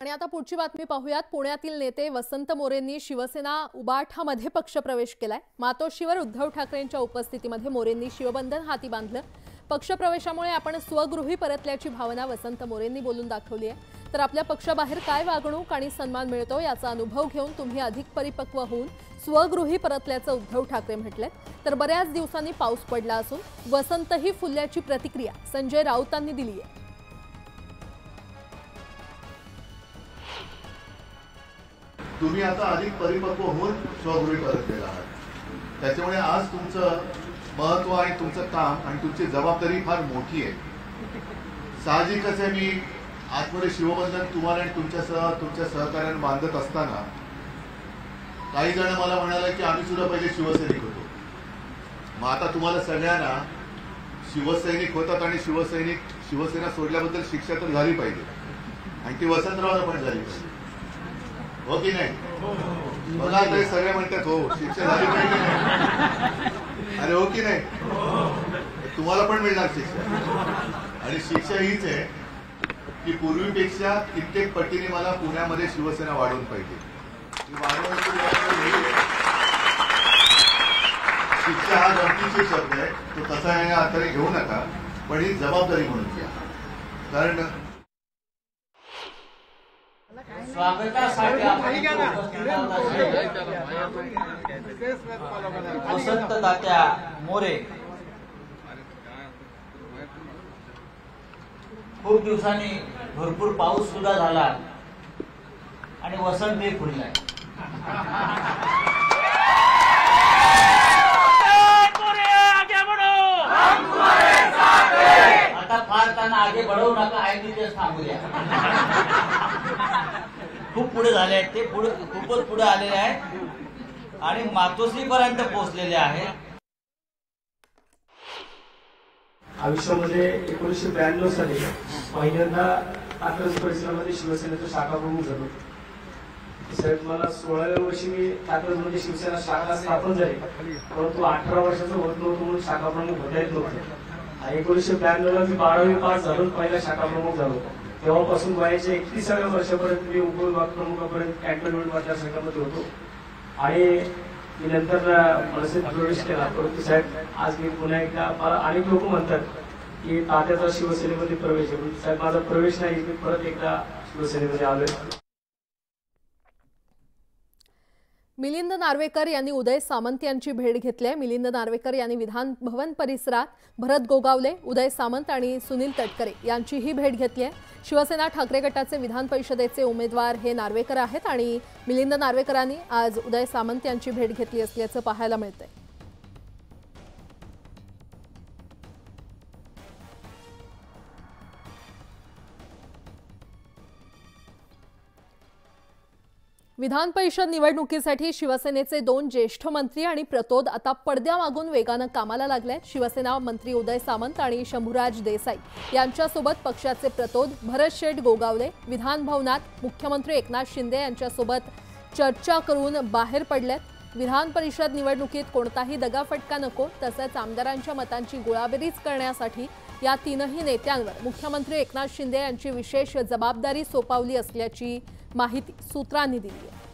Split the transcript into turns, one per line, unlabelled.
आणि आता पुढची बातमी पाहूयात। पुण्यातील नेते वसंत मोरेंनी शिवसेना उबाठामध्ये पक्षप्रवेश केलाय। मातोश्रीवर उद्धव ठाकरेंच्या उपस्थितीमध्ये मोरेंनी शिवबंधन हाती बांधलं। पक्षप्रवेशामुळे आपण स्वगृही परतल्याची भावना वसंत मोरेंनी बोलून दाखवली आहे। तर आपल्या पक्षाबाहेर काय वागणूक आणि सन्मान मिळतो याचा अनुभव घेऊन तुम्ही अधिक परिपक्व होऊन स्वगृही परतल्याचं उद्धव ठाकरे म्हटले। तर बऱ्याच दिवसांनी पाऊस पडला असून वसंतही फुलल्याची प्रतिक्रिया संजय राऊतांनी दिली आहे।
तुम्ही आता अधिक परिपक्व होऊन स्वगृही परतलेला आहात। त्याच्यामुळे आज तुमचं महत्त्व आणि तुमचं काम आणि तुमची जबाबदारी फार मोठी आहे। साहजिकच आहे, मी आतमध्ये शिवबंधन तुम्हाला आणि तुमच्या सहकार्याने बांधत असताना काही जण मला म्हणाले की आम्ही सुद्धा पहिले शिवसैनिक होतो। मग आता तुम्हाला सगळ्यांना शिवसैनिक होतात आणि शिवसेना सोडल्याबद्दल शिक्षा तर झाली पाहिजे आणि ती वसंतरावला पण झाली पाहिजे, हो की नाही? बघा ते सगळे म्हणतात हो शिक्षा झाली पाहिजे, अरे हो की नाही? तुम्हाला पण मिळणार शिक्षा। आणि शिक्षा हीच आहे की पूर्वीपेक्षा कित्येक पटीने मला पुण्यामध्ये शिवसेना वाढवून पाहिजे। शिक्षा हा गमतीचे शब्द आहे, तो तसा या अर्थाने घेऊ नका, पण ही जबाबदारी म्हणून घ्या। कारण
स्वागतासाठी वसंत तात्या मोरे खूप दिवसांनी भरपूर पाऊस सुद्धा झाला आणि वसंत हे फुललाय। आता फार त्यांना आगे बढवू नका, आहे तिथेच थांबू द्या। खूप पुढे झाले आहेत ते, खूपच पुढे आलेले आहेत आणि मातोश्रीपर्यंत पोहोचलेले आहेत।
आयुष्यामध्ये 1992 साली पहिल्यांदा कात्रज परिसरामध्ये शिवसेनेचा शाखा प्रमुख झालो। साहेब मला 16व्या वर्षी मी कात्रजमध्ये शिवसेना शाखा स्थापन झाली, परंतु 18 वर्षाचं होत नव्हतं म्हणून शाखा प्रमुख होता येत नव्हतं। 1992 ला मी 12वी पास झालो, पहिला शाखा प्रमुख झालो। तेव्हापासून वयाच्या 31व्या वर्षापर्यंत मी उपविभाग प्रमुखापर्यंत कॅन्टोन्मेंट मतदारसंघामध्ये होतो आणि मी नंतर मनसेत प्रवेश केला। परंतु साहेब आज मी पुन्हा एकदा, मला अनेक लोक म्हणतात की तात्याचा शिवसेनेमध्ये प्रवेश आहे, पण साहेब माझा प्रवेश नाही, मी परत एकदा शिवसेनेमध्ये आलोय।
मिलिंद नार्वेकर यांनी उदय सामंत यांची भेट घेतली आहे। मिलिंद नार्वेकर यांनी विधान भवन परिसरात भरत गोगावले, उदय सामंत आणि सुनील तटकरे यांचीही भेट घेतली आहे। शिवसेना ठाकरे गटाचे विधान परिषदेचे उमेदवार हे नार्वेकर आहेत आणि मिलिंद नार्वेकरांनी आज उदय सामंत यांची भेट घेतली असल्याचं पाहायला मिळतंय। विधान परिषद निवडणुकीसाठी शिवसेनेचे 2 ज्येष्ठ मंत्री आणि प्रतोद आता पडद्यामागून वेगानं कामाला लागले। शिवसेना मंत्री उदय सामंत आणि शंभूराज देसाई यांच्यासोबत पक्षाचे प्रतोद भरत शेठ गोगावले विधान भवनात मुख्यमंत्री एकनाथ शिंदे यांच्यासोबत चर्चा करून बाहेर पडलेत। विधान परिषद निवडणुकीत कोणताही दगाफटका नको, तसंच आमदारांच्या मतांची गोळाबेरीज करण्यासाठी या तीनही नेत्यांवर मुख्यमंत्री एकनाथ शिंदे यांची विशेष जबाबदारी सोपवली असल्याची माहिती सूत्रांनी दिली आहे।